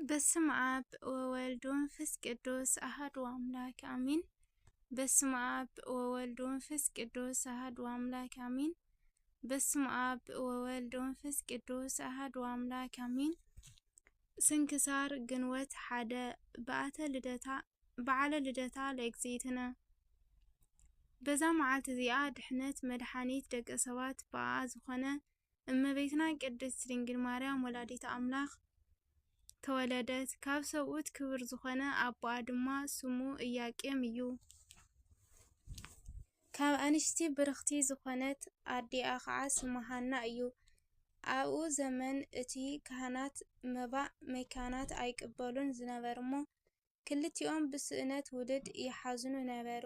በስመ አብ ወወልድ ወመንፈስ ቅዱስ አሐዱ አምላክ አሜን። በስመ አብ ወወልድ ወመንፈስ ቅዱስ አሐዱ አምላክ አሜን። በስመ አብ ወወልድ ወመንፈስ ቅዱስ አሐዱ አምላክ አሜን። ስንክሳር ግንቦት 1 በዓለ ልደታ ለእግዝእትነ። በዛ መዓልቲ እዚኣ ድሕነት መድሓኒት ደቂ ሰባት በኣ ዝኾነ እመቤትና ቅድስት ድንግል ማርያም ወላዲተ አምላክ ተወለደት። ካብ ሰብኡት ክብር ዝኾነ አቦኣ ድማ ስሙ ኢያቄም እዩ። ካብ አንስቲ ብርክቲ ዝኾነት ኣዲኣ ከዓ ስማ ሃና እዩ። ኣብኡ ዘመን እቲ ካህናት መባእ መካናት ኣይቅበሉን ዝነበሩ እሞ ክልቲኦም ብስእነት ውሉድ ይሓዝኑ ነበሩ።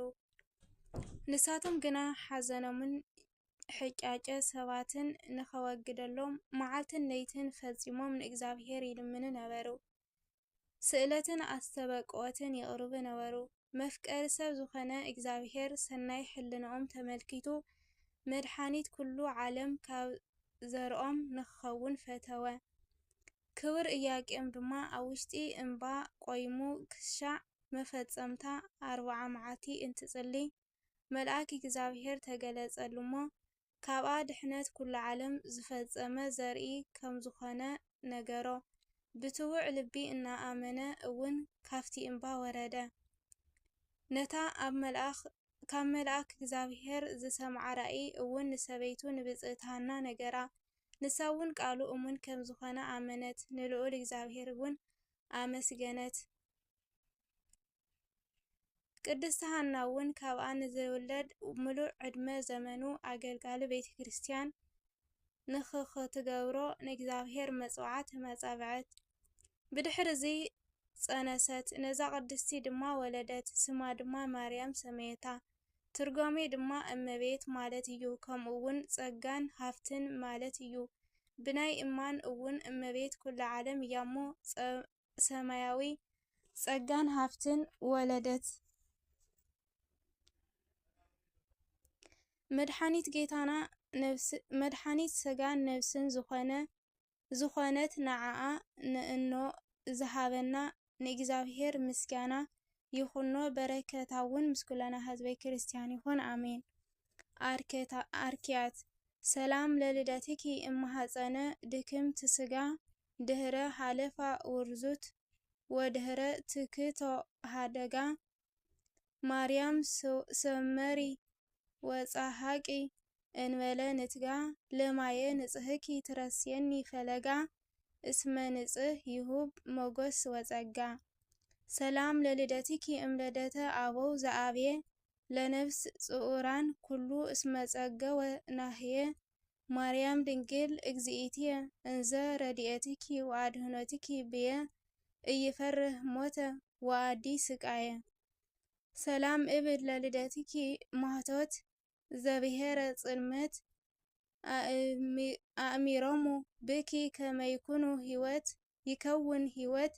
ንሳቶም ግና ሓዘኖምን ሕጫጨ ሰባትን ንኸወግደሎም መዓልትን ለይትን ፈጺሞም ንእግዚአብሔር ይልምኑ ነበሩ። ስእለትን ኣስተበቅዖትን ይቕርቡ ነበሩ። መፍቀሪ ሰብ ዝኾነ እግዚአብሔር ሰናይ ሕልንኦም ተመልኪቱ መድሓኒት ኩሉ ዓለም ካብ ዘርኦም ንክኸውን ፈተወ። ክቡር ኢያቄም ድማ ኣብ ውሽጢ እምባ ቆይሙ ክሻዕ መፈጸምታ 40 መዓልቲ እንትጽልይ መልአክ እግዚአብሔር ተገለጸሉ እሞ ካብኣ ድሕነት ኩሉ ዓለም ዝፈጸመ ዘርኢ ከም ዝኾነ ነገሮ። ብትውዕ ልቢ እናኣመነ እውን ካፍቲ እምባ ወረደ። ነታ ካብ መልአክ እግዚአብሔር ዝሰምዓ ራእይ እውን ንሰበይቱ ንብፅዕቲ ሃና ነገራ። ንሳ እውን ቃሉ እሙን ከም ዝኾነ ኣመነት። ንልዑል እግዚአብሔር እውን ኣመስገነት። ቅድስቲ ሃና እውን ካብኣ ንዘይውለድ ሙሉእ ዕድመ ዘመኑ ኣገልጋሊ ቤተ ክርስቲያን ንኽትገብሮ ንእግዚአብሔር መጽዋዕት ተመጻብዐት። ብድሕሪ እዚ ጸነሰት። ነዛ ቅድስቲ ድማ ወለደት። ስማ ድማ ማርያም ሰመየታ። ትርጓሜ ድማ እመቤት ማለት እዩ። ከምኡ እውን ጸጋን ሃፍትን ማለት እዩ። ብናይ እማን እውን እመቤት ኩሉ ዓለም እያ እሞ ሰማያዊ ጸጋን ሃፍትን ወለደት። መድሓኒት ጌታና መድሓኒት ስጋን ነፍስን ዝኾነት ንዓኣ ንእኖ ዝሃበና ንእግዚአብሔር ምስጋና ይኹኖ። በረከታ እውን ምስ ኩለና ህዝበ ክርስቲያን ይኹን አሜን። አርኪያት ሰላም ለልደትኪ እማሐፀነ ድክምት ስጋ ድህረ ሃለፋ ውርዙት ወድህረ ትክቶ ሃደጋ ማርያም ሰመሪ ወፀሃቂ እንበለ ንትጋ ለማየ ንጽህኪ ትረስየኒ ፈለጋ እስመ ንጽህ ይሁብ ሞገስ ወጸጋ። ሰላም ለልደትኪ እምለደተ አበው ዘአብየ ለነፍስ ጽኡራን ኩሉ እስመ ጸገወ ናህየ ማርያም ድንግል እግዚእትየ እንዘ ረድኤትኪ ወአድህኖትኪ ብየ እይፈርህ ሞተ ወአዲ ስቃየ። ሰላም እብል ለልደትኪ ማህቶት ዘብሔረ ጽልመት አእሚሮሙ ብኪ ከመይኩኑ ይከውን ህይወት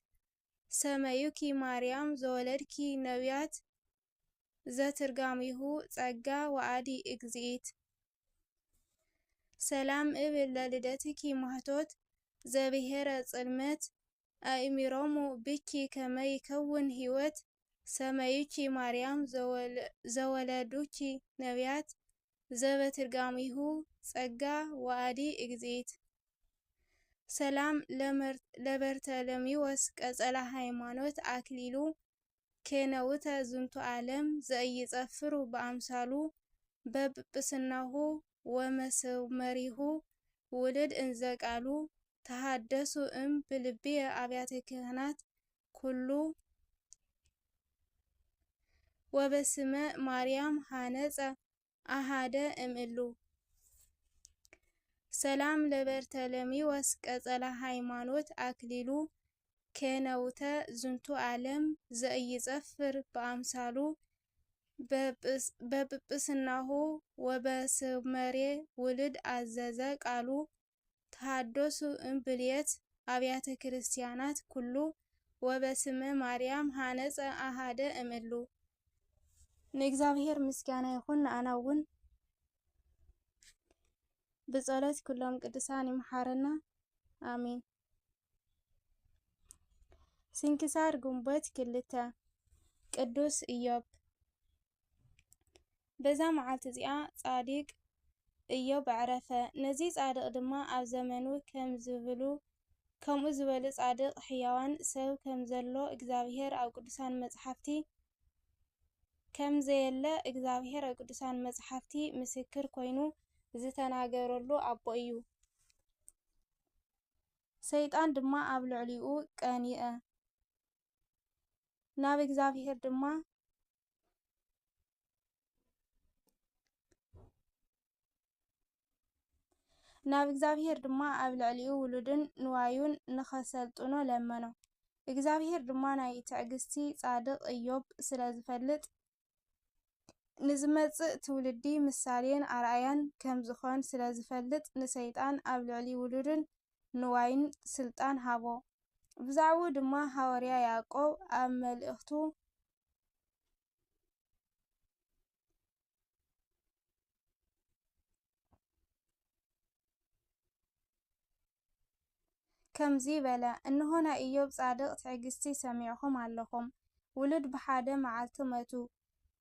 ሰመዩኪ ማርያም ዘወለድኪ ነቢያት ዘትርጋሚሁ ጸጋ ወአዲ እግዚእት። ሰላም እብል ለልደትኪ ማህቶት ዘብሔረ ጽልመት አእሚሮሙ ብኪ ከመይከውን ህይወት ሰመዩኪ ማርያም ዘወለዱኪ ነቢያት ዘበትርጋሚሁ ጸጋ ወአዲ እግዚእት። ሰላም ለበርተለሚዎስ ቀጸላ ሃይማኖት አክሊሉ ኬነውተ ዝንቱ ዓለም ዘኢይጸፍሩ በአምሳሉ በጵጵስናሁ ወመስመሪሁ ውልድ እንዘ ቃሉ ተሃደሱ ብልብየ አብያተ ክህናት ኩሉ ወበስመ ማርያም ሃነጸ አሃደ እምእሉ። ሰላም ለበርተለሚዎስ ቀጸላ ሃይማኖት አክሊሉ ኬነውተ ዝንቱ ዓለም ዘኢይጸፍር በአምሳሉ በጵጵስናሁ ወበስመሬ ውልድ አዘዘ ቃሉ ተሃደሱ ብልየት አብያተ ክርስቲያናት ኩሉ ወበስመ ማርያም ሃነጸ አሃደ እምእሉ። ንእግዚአብሔር ምስጋና ይኹን። ንኣና እውን ብጸሎት ኩሎም ቅዱሳን ይምሓረና አሜን። ስንክሳር ግንቦት 2 ቅዱስ ኢዮብ። በዛ መዓልቲ እዚኣ ጻዲቅ ኢዮብ ዕረፈ። ነዚ ጻድቕ ድማ ኣብ ዘመኑ ከምኡ ዝበሉ ጻድቕ ሕያዋን ሰብ ከምዘሎ እግዚአብሔር ኣብ ቅዱሳን መጻሕፍቲ ምስክር ኮይኑ ዝተናገረሉ ኣቦ እዩ። ሰይጣን ድማ ኣብ ልዕሊኡ ቀኒአ። ናብ እግዚአብሔር ድማ ኣብ ልዕሊኡ ውሉድን ንዋዩን ንኸሰልጥኖ ለመኖ። እግዚአብሔር ድማ ናይ ትዕግስቲ ጻድቕ ኢዮብ ስለ ዝፈልጥ ንዝመጽእ ትውልዲ ምሳሌን ኣርኣያን ከም ዝኾን ስለ ዝፈልጥ ንሰይጣን ኣብ ልዕሊ ውሉድን ንዋይን ስልጣን ሃቦ። ብዛዕባኡ ድማ ሐዋርያ ያዕቆብ ኣብ መልእኽቱ ከምዚ በለ፣ እንሆ ናይ ኢዮብ ጻድቕ ትዕግስቲ ሰሚዕኹም ኣለኹም። ውሉድ ብሓደ መዓልቲ መቱ፣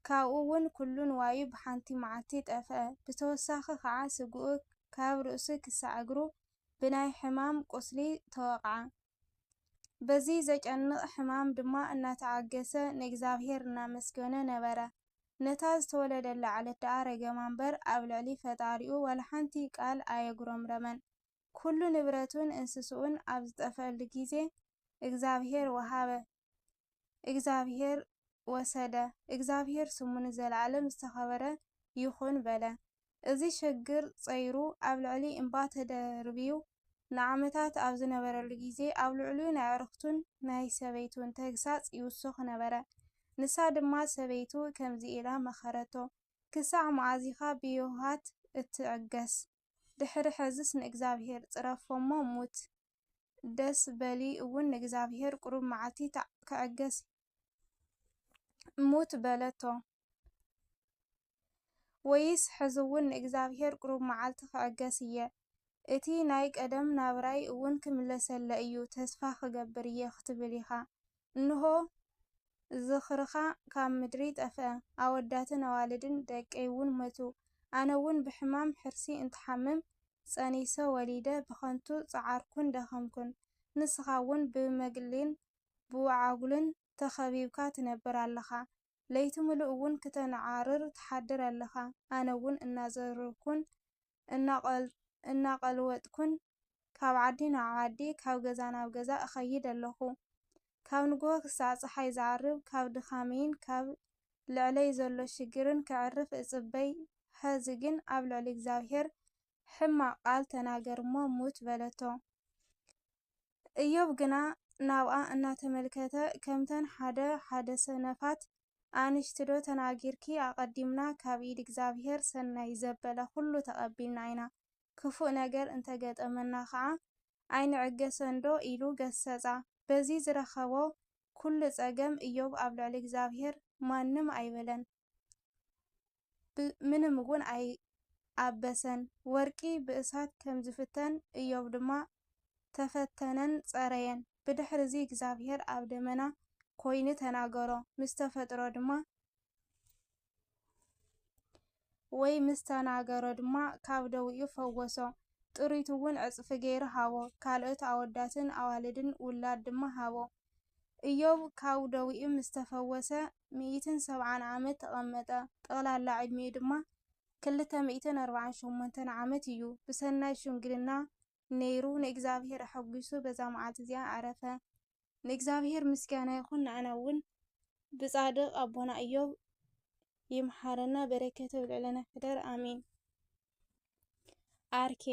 ካብኡ እውን ኩሉ ንዋዩ ብሓንቲ መዓልቲ ጠፍአ። ብተወሳኺ ከዓ ስግኡ ካብ ርእሱ ክሳዕ እግሩ ብናይ ሕማም ቁስሊ ተወቕዓ። በዚ ዘጨንቕ ሕማም ድማ እናተዓገሰ ንእግዚአብሔር እናመስገነ ነበረ። ነታ ዝተወለደላ ዓለት ደኣ ረገማ እምበር ኣብ ልዕሊ ፈጣሪኡ ወላ ሓንቲ ቃል ኣየጉረምረመን። ኩሉ ንብረቱን እንስስኡን ኣብ ዝጠፍአሉ ጊዜ እግዚአብሔር ወሃበ፣ እግዚአብሔር ወሰደ፣ እግዚአብሔር ስሙ ንዘለዓለም ዝተኸበረ ይኹን በለ። እዚ ሽግር ፀይሩ ኣብ ልዕሊ እምባ ተደርቢዩ ንዓመታት ኣብ ዝነበረሉ ጊዜ ኣብ ልዕሊኡ ናይ ዕርክቱን ናይ ሰበይቱን ተግሳጽ ይውስኽ ነበረ። ንሳ ድማ ሰበይቱ ከምዚ ኢላ መኸረቶ፣ ክሳዕ መዓዚኻ ብየውሃት እትዕገስ? ድሕሪ ሕዝስ ንእግዚአብሔር ጽረፎሞ ሙት። ደስ በሊ እውን ንእግዚአብሔር ቁሩብ መዓልቲ ክዕገስ ሙት በለቶ። ወይስ ሕዚ እውን ንእግዚአብሔር ቁሩብ መዓልቲ ክዕገስ እየ? እቲ ናይ ቀደም ናብራይ እውን ክምለሰለ እዩ ተስፋ ክገብር እየ ክትብል ኢኻ። እንሆ ዝኽርኻ ካብ ምድሪ ጠፍአ፣ ኣወዳትን ኣዋልድን ደቀይ እውን መቱ። ኣነ እውን ብሕማም ሕርሲ እንትሓምም ጸኒሰ ወሊደ ብኸንቱ ጸዓርኩን ደኸምኩን። ንስኻ እውን ብመግልን ብወዓጉልን ተኸቢብካ ትነብር ኣለኻ። ለይቲ ሙሉእ እውን ክተነዓርር ትሓድር ኣለኻ። ኣነ እውን እናዘርኩን እናቐልወጥኩን ካብ ዓዲ ናብ ዓዲ ካብ ገዛ ናብ ገዛ እኸይድ ኣለኹ። ካብ ንግሆ ክሳዕ ፀሓይ ዝዓርብ ካብ ድኻመይን ካብ ልዕለይ ዘሎ ሽግርን ክዕርፍ እጽበይ። ሕዚ ግን ኣብ ልዕሊ እግዚአብሔር ሕማቕ ቃል ተናገር እሞ ሙት በለቶ። ኢዮብ ግና ናብኣ እናተመልከተ ከምተን ሓደ ሰነፋት ኣንሽቲ ዶ ተናጊርኪ ኣቐዲምና ካብ ኢድ እግዚአብሔር ሰናይ ዘበለ ኩሉ ተቐቢልና ኢና፣ ክፉእ ነገር እንተገጠመና ከዓ ኣይንዕገሰን ዶ ኢሉ ገሰጻ። በዚ ዝረኸቦ ኩሉ ጸገም ኢዮብ ኣብ ልዕሊ እግዚአብሔር ማንም ኣይበለን፣ ምንም እውን ኣይኣበሰን። ወርቂ ብእሳት ከም ዝፍተን ኢዮብ ድማ ተፈተነን ጸረየን። ብድሕሪ እዚ እግዚአብሔር ኣብ ደመና ኮይኑ ተናገሮ፣ ምስ ተናገሮ ድማ ካብ ደዊኡ ፈወሶ። ጥሪቱ እውን ዕፅፊ ገይሩ ሃቦ፣ ካልኦት ኣወዳትን ኣዋልድን ውላድ ድማ ሃቦ። ኢዮብ ካብ ደዊኡ ምስ ተፈወሰ 170 ዓመት ተቐመጠ። ጠቕላላ ዕድሚኡ ድማ 248 ዓመት እዩ። ብሰናይ ሽምግልና ነይሩ ንእግዚአብሔር ኣሐጒሱ በዛ መዓልቲ እዚኣ ዓረፈ። ንእግዚአብሔር ምስጋና ይኹን። ንዓና እውን ብጻድቕ ኣቦና ኢዮብ ይምሓረና፣ በረከቱ ይብልዕለና ይሕደር ኣሚን። አርኬ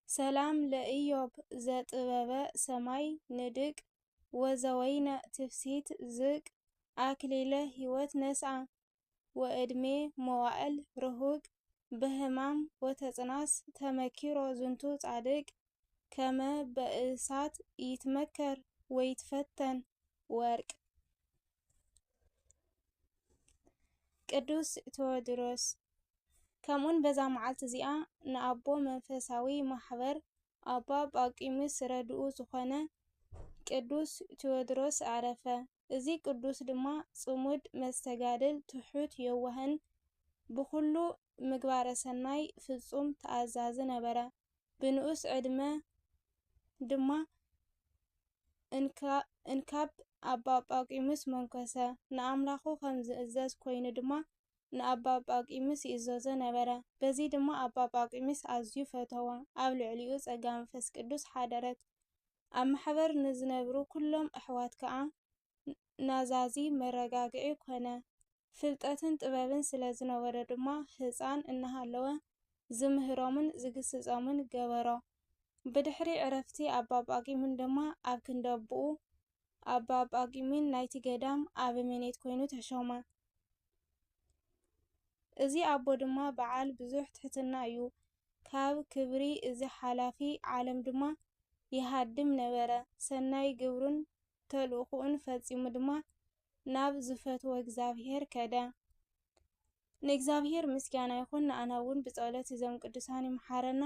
ሰላም ለኢዮብ ዘጥበበ ሰማይ ንድቅ ወዘወይነ ትፍሲት ዝቅ አክሊለ ሕይወት ነስአ ወዕድሜ መዋዕል ርሁቅ በህማም ወተጽናስ ተመኪሮ ዝንቱ ጻድቅ ከመ በእሳት ይትመከር ወይትፈተን ወርቅ። ቅዱስ ቴዎድሮስ። ከምኡን በዛ መዓልቲ እዚኣ ንኣቦ መንፈሳዊ ማሕበር ኣባ ጳቂሙስ ረድኡ ዝኾነ ቅዱስ ቴዎድሮስ አረፈ። እዚ ቅዱስ ድማ ጽሙድ መስተጋድል ትሑት የዋህን ብኩሉ ምግባረ ሰናይ ፍጹም ተኣዛዚ ነበረ። ብንኡስ ዕድመ ድማ እንካብ ኣባ ጳቁሚስ መንኮሰ። ንኣምላኹ ከም ዝእዘዝ ኮይኑ ድማ ንኣባ ጳቁሚስ ይእዘዞ ነበረ። በዚ ድማ ኣባ ጳቁሚስ ኣዝዩ ፈተዎ። ኣብ ልዕሊኡ ጸጋ መንፈስ ቅዱስ ሓደረት። ኣብ ማሕበር ንዝነብሩ ኩሎም ኣሕዋት ከዓ ናዛዚ መረጋግዒ ኮነ። ፍልጠትን ጥበብን ስለ ዝነበረ ድማ ህፃን እናሃለወ ዝምህሮምን ዝግስጾምን ገበሮ። ብድሕሪ ዕረፍቲ ኣባ ጳቁሚን ድማ ኣብ ክንደብኡ ኣባ ጳቁሚን ናይቲ ገዳም ኣበምኔት ኮይኑ ተሾመ። እዚ ኣቦ ድማ በዓል ብዙሕ ትሕትና እዩ። ካብ ክብሪ እዚ ሓላፊ ዓለም ድማ ይሃድም ነበረ። ሰናይ ግብሩን ተልእኹኡን ፈጺሙ ድማ ናብ ዝፈትዎ እግዚአብሔር ከደ። ንእግዚአብሔር ምስጋና ይኹን። ንኣና እውን ብጸሎት እዞም ቅዱሳን ይምሓረና፣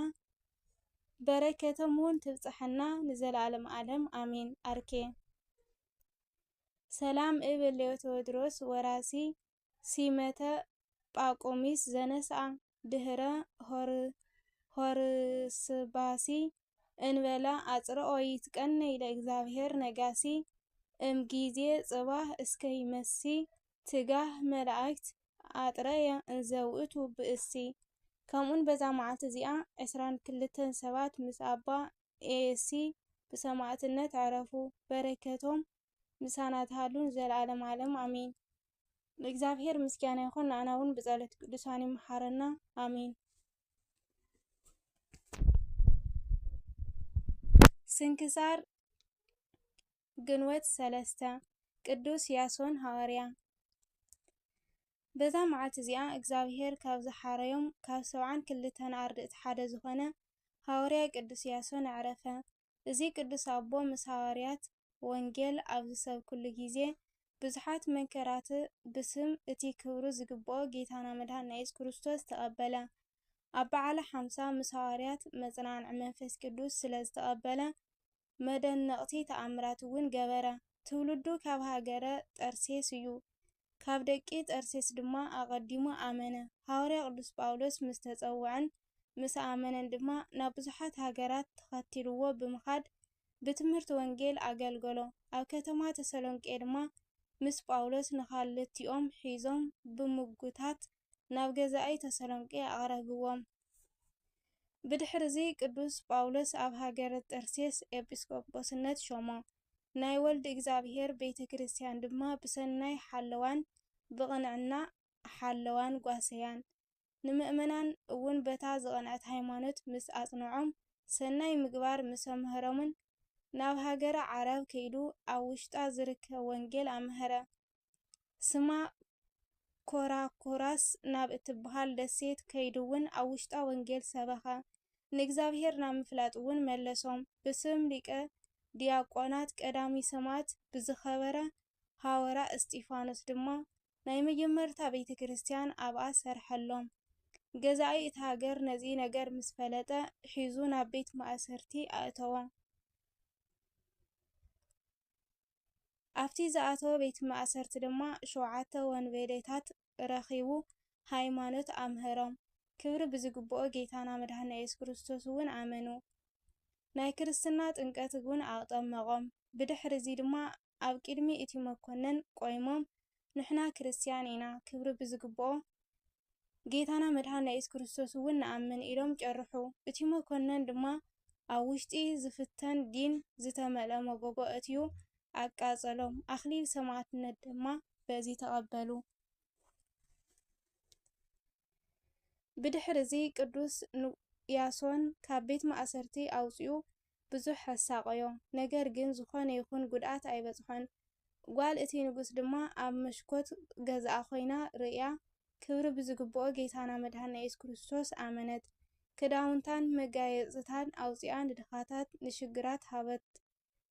በረከቶም እውን ትብጽሐና ንዘለዓለም ዓለም አሜን። አርኬ ሰላም እብል ለቴዎድሮስ ወራሲ ሲመተ ጳቁሚስ ዘነስአ ድህረ ሆርስባሲ እንበላ አጽርኦ ይትቀነይ ለእግዚአብሔር ነጋሲ እምጊዜ ጽባህ እስከ ይመሲ ትጋህ መላእክት አጥረየ እንዘውእቱ ብእሲ። ከምኡን በዛ መዓልቲ እዚኣ 22 ሰባት ምስ ኣባ ኤሲ ብሰማዕትነት ዕረፉ። በረከቶም ምሳና ትሃሉን ዘለዓለም ዓለም አሜን። ለእግዚአብሔር ምስጋና ይኹን። ንኣና እውን ብጸሎት ቅዱሳን ይምሓረና አሜን። ስንክሳር ግንቦት 3 ቅዱስ ያሶን ሐዋርያ። በዛ መዓልቲ እዚኣ እግዚአብሔር ካብ ዝሓረዮም ካብ 72 ኣርድእቲ ሓደ ዝኾነ ሐዋርያ ቅዱስ ያሶን ዕረፈ። እዚ ቅዱስ ኣቦ ምስ ሐዋርያት ወንጌል ኣብ ዝሰብክሉ ግዜ ብዙሓት መንከራት ብስም እቲ ክብሩ ዝግብኦ ጌታና መድኃኒትና ኢየሱስ ክርስቶስ ተቐበለ። ኣብ በዓለ 50 ምስ ሐዋርያት መጽናዕቲ መንፈስ ቅዱስ ስለ ዝተቐበለ መደነቕቲ ተኣምራት እውን ገበረ። ትውልዱ ካብ ሃገረ ጠርሴስ እዩ። ካብ ደቂ ጠርሴስ ድማ ኣቐዲሙ ኣመነ። ሐዋርያ ቅዱስ ጳውሎስ ምስ ተጸውዐን ምስ ኣመነን ድማ ናብ ብዙሓት ሃገራት ተኸቲልዎ ብምኻድ ብትምህርቲ ወንጌል ኣገልገሎ። ኣብ ከተማ ተሰሎንቄ ድማ ምስ ጳውሎስ ንኻልኦቲኦም ሒዞም ብምጉታት ናብ ገዛኢ ተሰሎንቄ ኣቕረብዎም። ብድሕሪዚ ቅዱስ ጳውሎስ ኣብ ሃገረ ጠርሴስ ኤጲስቆጶስነት ሾሞ። ናይ ወልዲ እግዚአብሔር ቤተ ክርስቲያን ድማ ብሰናይ ሓለዋን ብቕንዕና ሓለዋን ጓሰያን። ንምእመናን እውን በታ ዝቐንዐት ሃይማኖት ምስ ኣጽንዖም ሰናይ ምግባር ምስ ኣምሃሮምን ናብ ሃገረ ዓረብ ከይዱ ኣብ ውሽጣ ዝርከብ ወንጌል ኣምሃረ። ስማ ኮራኮራስ ናብ እትበሃል ደሴት ከይዱ እውን ኣብ ውሽጣ ወንጌል ሰበኸ። ንእግዚአብሔር ናብ ምፍላጥ እውን መለሶም። ብስም ሊቀ ዲያቆናት ቀዳሚ ሰማዕት ብዝኸበረ ሐዋርያ እስጢፋኖስ ድማ ናይ መጀመርታ ቤተ ክርስቲያን ኣብኣ ሰርሐሎም። ገዛኢ እቲ ሃገር ነዚ ነገር ምስ ፈለጠ ሒዙ ናብ ቤት ማእሰርቲ ኣእተዎ። ኣብቲ ዝኣተወ ቤት ማእሰርቲ ድማ 7 ወንበዴታት ረኺቡ ሃይማኖት ኣምሃሮም። ክብሪ ብዝግብኦ ጌታና መድኃኒትና ኢየሱስ ክርስቶስ እውን ኣመኑ። ናይ ክርስትና ጥምቀት እውን ኣጠመቖም። ብድሕሪ እዚ ድማ ኣብ ቅድሚ እቲ መኮነን ቆይሞም ንሕና ክርስቲያን ኢና ክብሪ ብዝግብኦ ጌታና መድኃኒትና ኢየሱስ ክርስቶስ እውን ንኣምን ኢሎም ጨርሑ። እቲ መኮነን ድማ ኣብ ውሽጢ ዝፍተን ዲን ዝተመልአ መጎጎ እትዩ ኣቃጸሎም። ኣኽሊል ሰማዕትነት ድማ በዚ ተቐበሉ። ብድሕሪ እዚ ቅዱስ ያሶን ካብ ቤት ማእሰርቲ ኣውፅኡ ብዙሕ ኣሳቀዮ። ነገር ግን ዝኾነ ይኹን ጉድኣት ኣይበጽሖን። ጓል እቲ ንጉስ ድማ ኣብ መሽኮት ገዛኣ ኮይና ርእያ ክብሪ ብዝግብኦ ጌታና መድኃኒትና ኢየሱስ ክርስቶስ ኣመነት። ክዳውንታን መጋየጽታን ኣውፂኣ ንድኻታት ንሽግራት ሃበት።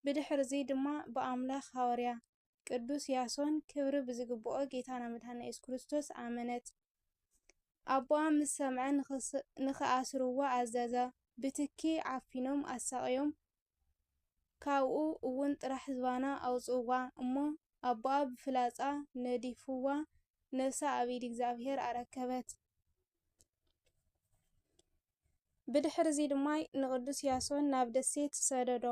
ብድሕሪ እዚ ድማ ብኣምላኽ ሐዋርያ ቅዱስ ያሶን ክብሪ ብዝግብኦ ጌታና መድኃኒትና ኢየሱስ ክርስቶስ ኣመነት። ኣቦኣ ምስ ሰምዐ ንኽኣስርዎ ኣዘዘ። ብትኪ ዓፊኖም ኣሳቀዮም ካብኡ እውን ጥራሕ ዝባና ኣውፅዋ እሞ ኣቦኣ ብፍላፃ ነዲፍዋ ነፍሳ ኣብ ኢድ እግዚኣብሔር ኣረከበት። ብድሕሪ እዚ ድማ ንቅዱስ ያሶን ናብ ደሴት ሰደዶ።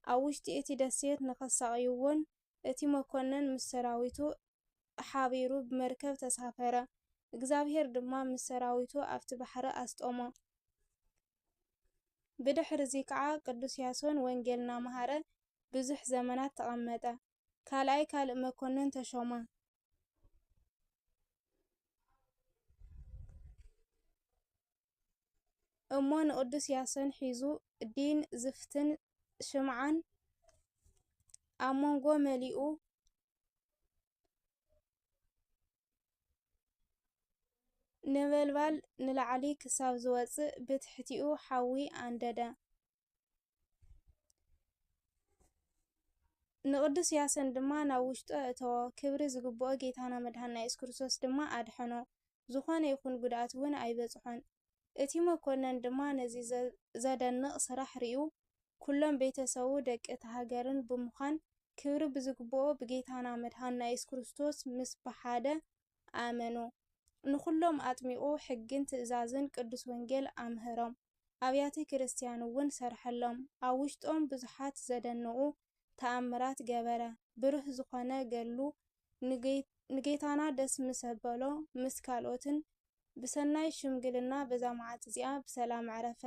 ኣብ ውሽጢ እቲ ደሴት ንኸሳቅይዎን እቲ መኮነን ምስ ሰራዊቱ ሓቢሩ ብመርከብ ተሳፈረ። እግዚኣብሔር ድማ ምስ ሰራዊቱ ኣብቲ ባሕሪ ኣስጦሞ። ብድሕሪ እዚ ከዓ ቅዱስ ያሶን ወንጌል እናምሃረ ብዙሕ ዘመናት ተቐመጠ። ካልኣይ ካልእ መኮነን ተሾመ። እሞ ንቅዱስ ያሶን ሒዙ ዲን ዝፍትን ሽምዓን ኣብ መንጎ መሊኡ ነበልባል ንላዕሊ ክሳብ ዝወፅእ ብትሕቲኡ ሓዊ ኣንደደ። ንቅዱስ ያሶን ድማ ናብ ውሽጡ እተወ። ክብሪ ዝግብኦ ጌታና መድሓኒና ኢየሱስ ክርስቶስ ድማ ኣድሐኖ። ዝኾነ ይኹን ጉድኣት እውን ኣይበፅሖን። እቲ መኮነን ድማ ነዚ ዘደንቕ ስራሕ ርኢዩ ኩሎም ቤተሰቡ ደቂ እቲ ሃገርን ብምዃን ክብሪ ብዝግብኦ ብጌታና መድሓኒና ኢየሱስ ክርስቶስ ምስ ብሓደ ኣመኑ። ንኩሎም ኣጥሚቑ ሕግን ትእዛዝን ቅዱስ ወንጌል ኣምሃሮም። ኣብያተ ክርስቲያን እውን ሰርሐሎም። ኣብ ውሽጦም ብዙሓት ዘደንቑ ተኣምራት ገበረ። ብሩህ ዝኾነ ገድሉ ንጌታና ደስ ምስ ኣበሎ ምስ ካልኦትን ብሰናይ ሽምግልና በዛ መዓልቲ እዚኣ ብሰላም ዕረፈ።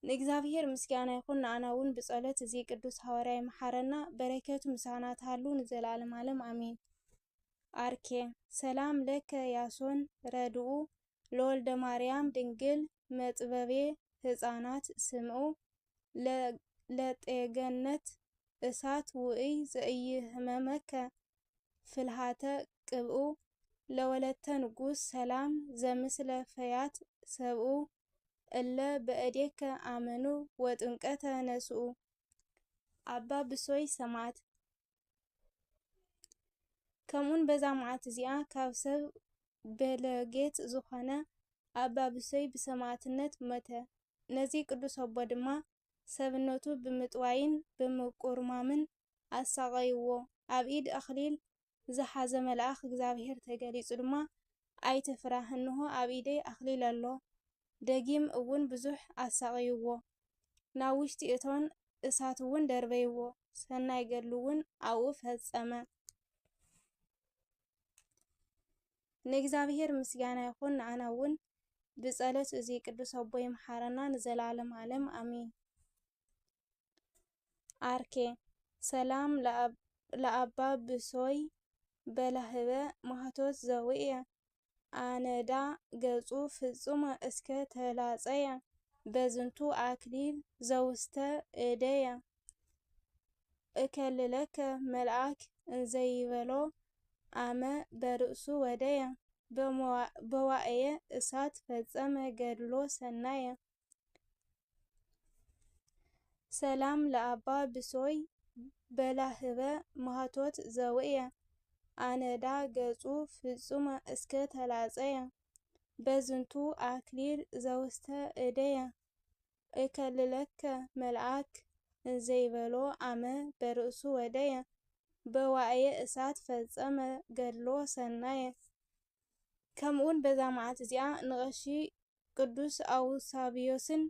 ንእግዚኣብሔር ምስጋና ይኹን። ንኣና እውን ብጸሎት እዚ ቅዱስ ሐዋርያ ይመሓረና። በረከቱ ምሳና ትሃሉ ንዘላለም ዓለም ኣሚን። አርኬ ሰላም ለከ ያሶን ረድኡ ለወልደ ማርያም ድንግል መጥበቤ ህፃናት ስምዑ ለጤገነት እሳት ውእይ ዘኢህመመከ ፍልሃተ ቅብኡ ለወለተ ንጉስ ሰላም ዘምስለ ፈያት ሰብኡ እለ በእዴከ ኣመኑ ወጥምቀተ ነስኡ። ኣባ ብሶይ ሰማዕት። ከምኡን በዛ መዓልቲ እዚኣ ካብ ሰብ በለጌት ዝኾነ ኣባ ብሶይ ብሰማዕትነት ሞተ። ነዚ ቅዱስ ኣቦ ድማ ሰብነቱ ብምጥዋይን ብምቁርማምን ኣሳቀይዎ። ኣብ ኢድ ኣክሊል ዝሓዘ መልኣክ እግዚኣብሔር ተገሊጹ ድማ ኣይትፍራህ፣ እንሆ ኣብ ኢደይ ኣክሊል ኣሎ። ደጊም እውን ብዙሕ ኣሳቀይዎ። ናብ ውሽጢ እቶን እሳት እውን ደርበይዎ። ሰናይ ገድሉ እውን ኣብኡ ፈጸመ። ንእግዚኣብሔር ምስጋና ይኹን። ንኣና እውን ብጸሎት እዚ ቅዱስ ኣቦ ይምሓረና ንዘላለም ዓለም ኣሚን። አርኬ ሰላም ለአባ ብሶይ በላህበ ማህቶት ዘውእየ ኣነዳ ገጹ ፍጹመ እስከ ተላጸየ በዝንቱ አክሊል ዘውስተ እደየ እከልለከ መልአክ እንዘይበሎ አመ በርእሱ ወደየ በዋእየ እሳት ፈጸመ ገድሎ ሰናየ። ሰላም ለአባ ብሶይ በላህበ ማህቶት ዘውእየ ኣነዳ ገጹ ፍጹመ እስከ ተላጸየ በዝንቱ አክሊል ዘውስተ እደየ እከልለከ መልአክ እንዘይበሎ አመ በርእሱ ወደየ በዋእየ እሳት ፈጸመ ገድሎ ሰናየ። ከምኡውን በዛ መዓልቲ እዚኣ ንቀሺ ቅዱስ አውሳብዮስን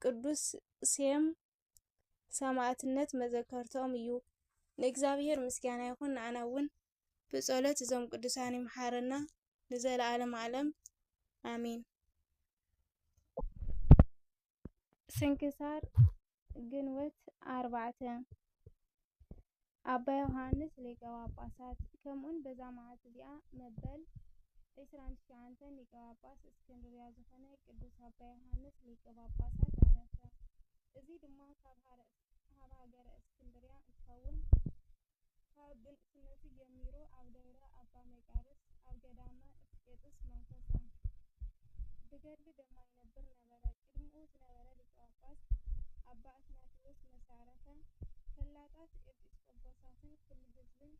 ቅዱስ ሴም ሰማዕትነት መዘከርቶም እዩ። ንእግዚኣብሔር ምስጋና ይኹን። ንኣና እውን ብጸሎት እዞም ቅዱሳን ይምሓረና ንዘለዓለም ዓለም ኣሚን። ስንክሳር ግንቦት 4 ኣባ ዮሃንስ ሊቀ ጳጳሳት። ከምኡን በዛ መዓልቲ እዚኣ መበል 29 ሊቀ ጳጳስ እስክንድርያ ዝኾነ ቅዱስ ኣባ ዮሃንስ ሊቀ ጳጳሳት አረፈ። እዚ ድማ ካብ ሃገረ እስክንድርያ እንትኸውን ካብ ብንእስነቱ ጀሚሩ ኣብ ደብረ ኣባ መቃርስ ኣብ ገዳመ እስቄጥስ መንፈሰ ብገድሊ ድማ ይነብር ነበረ። ቅድሚኡ ዝነበረ ሊቀ ጳጳስ ኣባ እትናቴዎስ መሳረፈ። ፈላጣት ኤጲስቆጶሳትን ኩሉ ህዝብን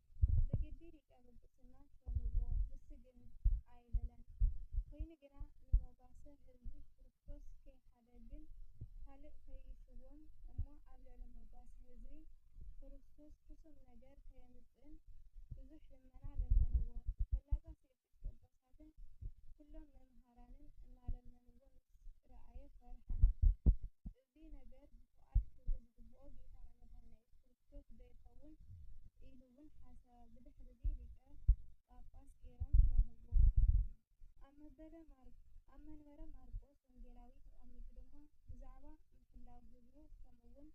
በግዲ ሊቀ ጵጵስና ሾምዎ። ንሱ ግን ኣይደለን። ኮይኑ ግና ንሞጋሰ ህዝቢ ክርስቶስ ከይሓደግን ካልእ ከይስዎም እሞ ኣብ ልዕሊ ሞጋሰ ክርስቶስ ፍጹም ነገር ከየምፅእን ብዙሕ ልመና ለመንዎ ፈላጣት ኤጲስቆጶሳትን ኩሎም መምሃራንን እናለመንዎ ምስ ረኣየ ፈርሐ። እዚ ነገር ብፍቓድ ክብሪ ዝግብኦ ጌታና መድሓኒና ኢየሱስ ክርስቶስ ዶ ይኸውን ኢሉ እውን ሓሰበ። ብድሕሪ እዚ ሊቀ ጳጳስ ገይሮም ሾምዎ። ኣብ መንበረ ማርቆስ ወንጌላዊ ተቐሚጡ ድማ ብዛዕባ ምሕላው ህዝቡ ከምኡውን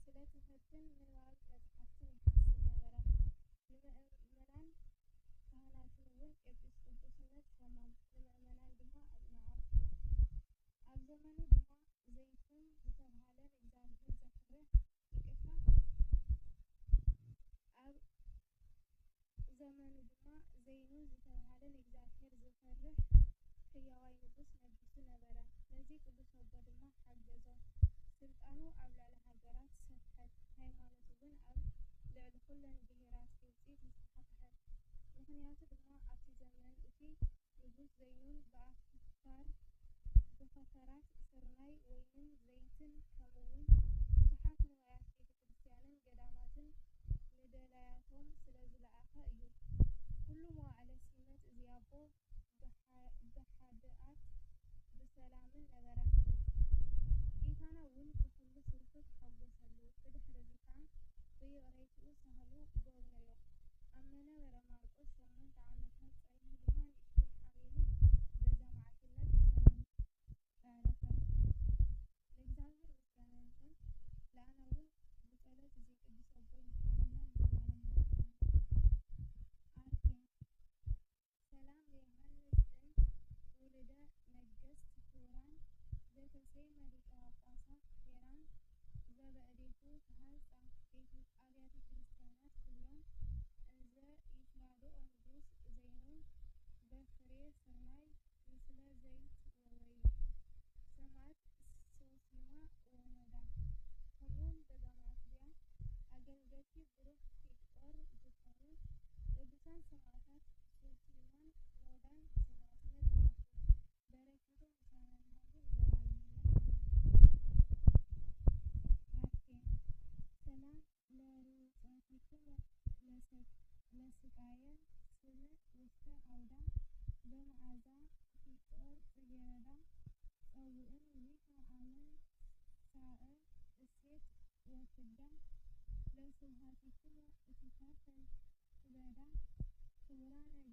ስለ ትምህርትን ምንባብ መጻሕፍትን ይሓስብ ነበረ። ንምእመናን ካህናትን እውን ኤጲስቆጶስነት ሾሞም፣ ንምእመናን ድማ ኣጽንዖም። ኣብ ዘመኑ ድማ ዘይኑን ዝተባህለ ንእግዚአብሔር ዘፍርህ ሕያዋይ ንጉስ ነጊሱ ነበረ። ነዚ ቅዱስ ኣቦ ድማ ሓገዞ። ስልጣኑ ኣብ ልዕሊ ሃገራት ሰፍሐት፣ ሃይማኖቱ እውን ኣብ ልዕሊ ኩለን ብሄራት ግብጺ ተስፋሕፈሐት። ምኽንያቱ ድማ ኣብቲ ዘመን እቲ ንጉስ ዘይኑን ብኣፍካር ብኸተራት ስርናይ፣ ወይንን ዘይትን ከምኡውን ብዙሓት ንዋያት ቤተ ክርስቲያንን ገዳማትን ንደላያቶም ስለ ዝለኣኸ እዩ። ኩሉ መዋዕለ ሲመት እዚ ኣቦ ብሓድኣት ብሰላምን ነበረ። ጌታና እውን ብኩሉ ስርሑ ተሓጐሰሉ። ብድሕሪ እዚ ከዓ ብይቕረይትኡ ሳህሉ ጎብነዮ። ኣብ መንበረ ማርቆስ 8 ዓመታት ጸኒሑ ድማ ንእሽተይ ሓሚሙ በዘማዕትነት ብሰላም ኣዕረፈ። ንእግዚአብሔር ምስጋና ይኹን። ለኣና እውን ብጸሎት እዚ ቅዱስ ኣቦ ይምሃረና ለዘለዓለም ዓለም ኣሜን። ሰላም ለዮሐንስ ውሉደ ነገሥት ክቡራን ዘተሰይመ ሊቀ ጳጳሳት ቴራን ዘበእዴቱ ተሃንጻ ኣብያተ ክርስቲያናት ኩሎም እንዘ ይትራድኦ ንጉስ ዘይኑን በፍሬ ስርናይ ምስለ ዘይት ወወይን ሰማዕት ሶሲማ ወኖዳ ከምኡውን በዘማእትያ ኣገልገልቲ ብሩህ ፊቅጦር ዝኾኑ ቅዱሳን ሰማዕታት ሶሲማን ኖዳን ብሰማዕትነት ኣረፉ። በረከቶም ምሳና ይሁን ዘለዓለሙ አሜን። ሰላም ለሩጻቲክሙ ለስቃየን ስምዕ ውስተ አውዳ በመዓዛ ፊቅጦር ጽጌረዳ ጸውዕን ዊከ አመን ሳእ እሴት ወፍዳ ለስብሐቲክሙ እትታፈን ትበዳ ክቡራነ